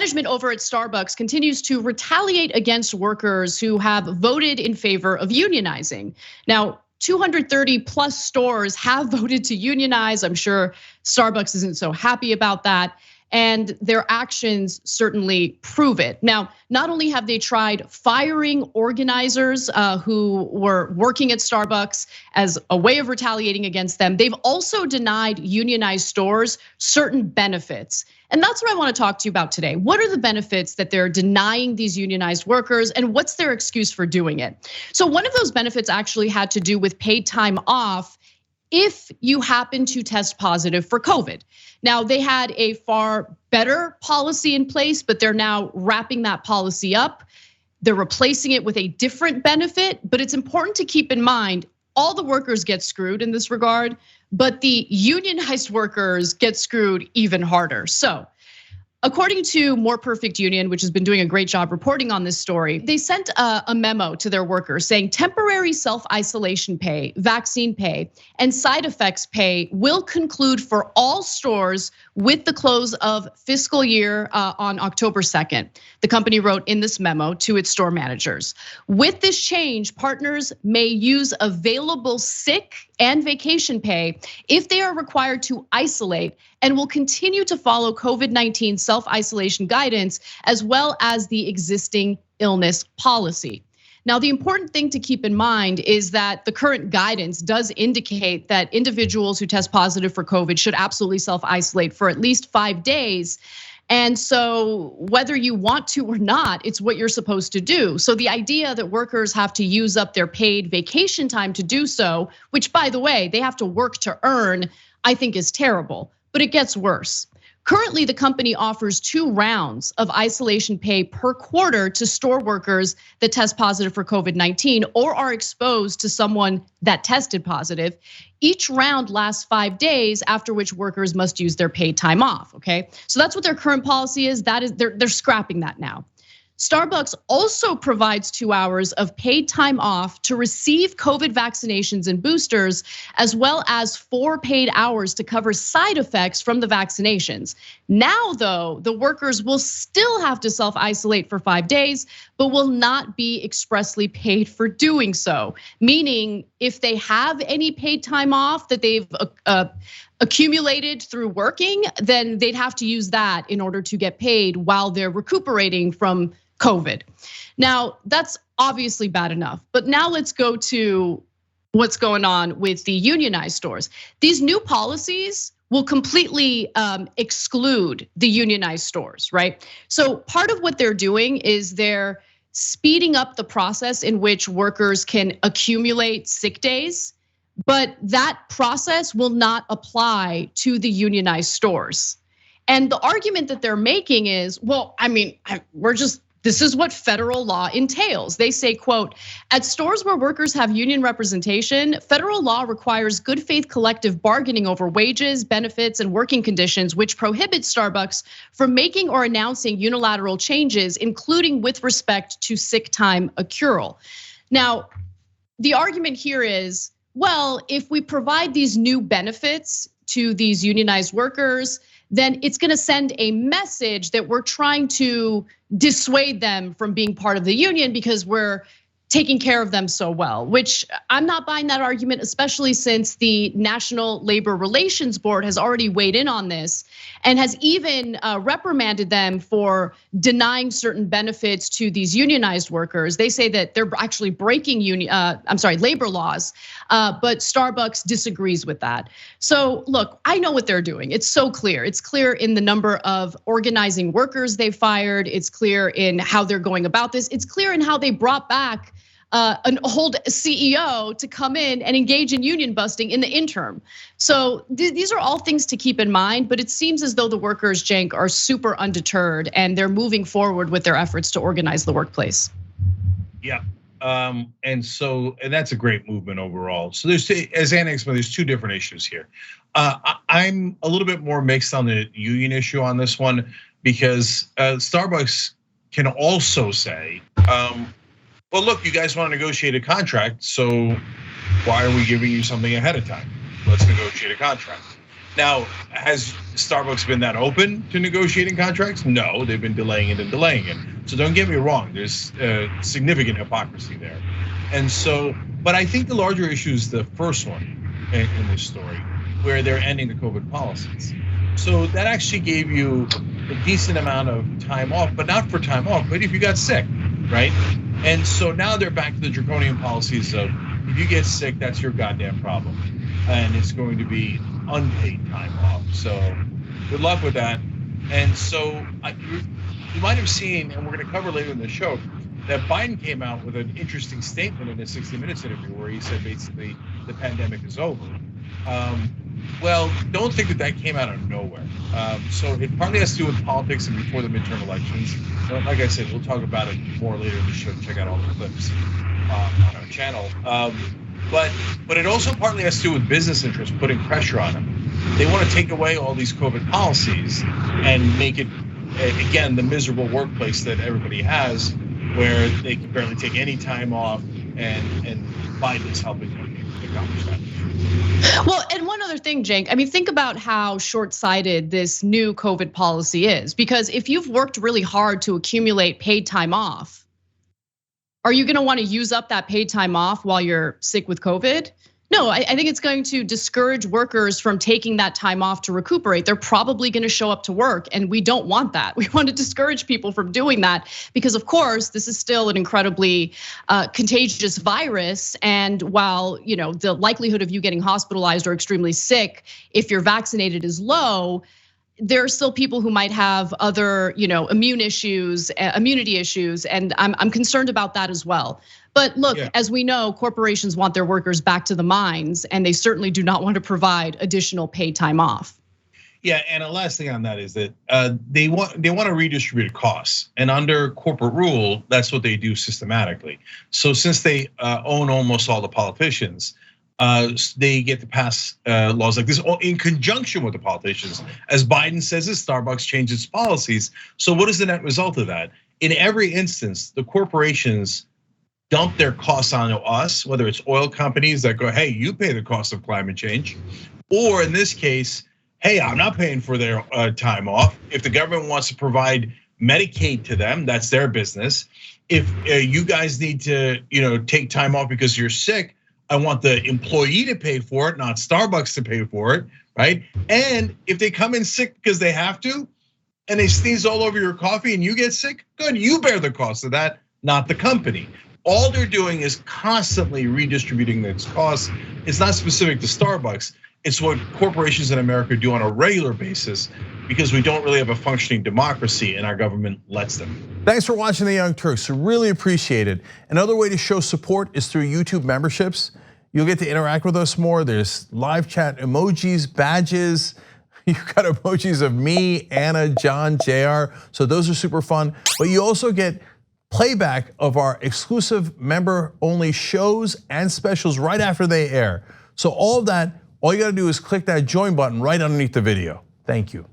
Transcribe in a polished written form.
management over at Starbucks continues to retaliate against workers who have voted in favor of unionizing. Now, 230 plus stores have voted to unionize. I'm sure Starbucks isn't so happy about that. And their actions certainly prove it. Now, not only have they tried firing organizers who were working at Starbucks as a way of retaliating against them, they've also denied unionized stores certain benefits. And that's what I want to talk to you about today. What are the benefits that they're denying these unionized workers, and what's their excuse for doing it? So one of those benefits actually had to do with paid time off if you happen to test positive for COVID. Now, they had a far better policy in place, but they're now wrapping that policy up. They're replacing it with a different benefit, but it's important to keep in mind, all the workers get screwed in this regard, but the unionized workers get screwed even harder. So, according to More Perfect Union, which has been doing a great job reporting on this story, they sent a memo to their workers saying temporary self-isolation pay, vaccine pay, and side effects pay will conclude for all stores with the close of fiscal year on October 2nd. The company wrote in this memo to its store managers. With this change, partners may use available sick and vacation pay if they are required to isolate, and will continue to follow COVID-19 self-isolation guidance as well as the existing illness policy. Now, the important thing to keep in mind is that the current guidance does indicate that individuals who test positive for COVID should absolutely self-isolate for at least 5 days. And so whether you want to or not, it's what you're supposed to do. So the idea that workers have to use up their paid vacation time to do so, which by the way, they have to work to earn, I think is terrible. But it gets worse. Currently, the company offers 2 rounds of isolation pay per quarter to store workers that test positive for COVID-19 or are exposed to someone that tested positive. Each round lasts 5 days, after which workers must use their paid time off, okay? So that's what their current policy is. That is, they're scrapping that now. Starbucks also provides 2 hours of paid time off to receive COVID vaccinations and boosters, as well as 4 paid hours to cover side effects from the vaccinations. Now, though, the workers will still have to self-isolate for 5 days, but will not be expressly paid for doing so. Meaning, if they have any paid time off that they've accumulated through working, then they'd have to use that in order to get paid while they're recuperating from COVID. Now, that's obviously bad enough, but now let's go to what's going on with the unionized stores. These new policies will completely exclude the unionized stores, right? So part of what they're doing is they're speeding up the process in which workers can accumulate sick days, but that process will not apply to the unionized stores. And the argument that they're making is, well, I mean, this is what federal law entails. They say, quote, at stores where workers have union representation, federal law requires good faith collective bargaining over wages, benefits, and working conditions, which prohibits Starbucks from making or announcing unilateral changes, including with respect to sick time accrual. Now, the argument here is, well, if we provide these new benefits to these unionized workers, then it's gonna send a message that we're trying to dissuade them from being part of the union because we're taking care of them so well, which I'm not buying that argument, especially since the National Labor Relations Board has already weighed in on this and has even reprimanded them for denying certain benefits to these unionized workers. They say that they're actually breaking labor laws, but Starbucks disagrees with that. So look, I know what they're doing. It's so clear. It's clear in the number of organizing workers they fired. It's clear in how they're going about this. It's clear in how they brought back an old CEO to come in and engage in union busting in the interim. So these are all things to keep in mind, but it seems as though the workers, Cenk, are super undeterred and they're moving forward with their efforts to organize the workplace. Yeah, and that's a great movement overall. So as Anna explained, there's 2 different issues here. I'm a little bit more mixed on the union issue on this one because Starbucks can also say, well, look, you guys want to negotiate a contract, so why are we giving you something ahead of time? Let's negotiate a contract. Now, has Starbucks been that open to negotiating contracts? No, they've been delaying it and delaying it. So don't get me wrong, there's significant hypocrisy there. And so, but I think the larger issue is the first one in this story, where they're ending the COVID policies. So that actually gave you a decent amount of time off, but not for time off, but if you got sick, right? And so now they're back to the draconian policies of if you get sick, that's your goddamn problem. And it's going to be unpaid time off. So good luck with that. And so you might have seen, and we're going to cover later in the show, that Biden came out with an interesting statement in a 60 Minutes interview where he said basically the pandemic is over. Well, don't think that came out of nowhere. So it partly has to do with politics and before the midterm elections. Like I said, we'll talk about it more later in the show. Check out all the clips on our channel. But it also partly has to do with business interests putting pressure on them. They want to take away all these COVID policies and make it, again, the miserable workplace that everybody has, where they can barely take any time off, and Biden is helping them accomplish that. Well, and one other thing, Cenk, I mean, think about how short-sighted this new COVID policy is, because if you've worked really hard to accumulate paid time off, are you gonna wanna use up that paid time off while you're sick with COVID? No, I think it's going to discourage workers from taking that time off to recuperate. They're probably gonna show up to work, and we don't want that. We want to discourage people from doing that because, of course, this is still an incredibly contagious virus. And while the likelihood of you getting hospitalized or extremely sick if you're vaccinated is low, there are still people who might have other, immunity issues, and I'm concerned about that as well. But look, as we know, corporations want their workers back to the mines, and they certainly do not want to provide additional paid time off. Yeah, and the last thing on that is that they want to redistribute costs, and under corporate rule, that's what they do systematically. So since they own almost all the politicians, they get to pass laws like this in conjunction with the politicians. As Biden says, Starbucks changed its policies. So what is the net result of that? In every instance, the corporations dump their costs onto us, whether it's oil companies that go, hey, you pay the cost of climate change, or in this case, hey, I'm not paying for their time off. If the government wants to provide Medicaid to them, that's their business. If you guys need to, take time off because you're sick, I want the employee to pay for it, not Starbucks to pay for it, right? And if they come in sick because they have to, and they sneeze all over your coffee and you get sick, good, you bear the cost of that, not the company. All they're doing is constantly redistributing those costs. It's not specific to Starbucks. It's what corporations in America do on a regular basis because we don't really have a functioning democracy and our government lets them. Thanks for watching The Young Turks, really appreciate it. Another way to show support is through YouTube memberships. You'll get to interact with us more. There's live chat emojis, badges. You've got emojis of me, Anna, John, JR. So those are super fun. But you also get playback of our exclusive member-only shows and specials right after they air. So all of that, all you gotta do is click that join button right underneath the video. Thank you.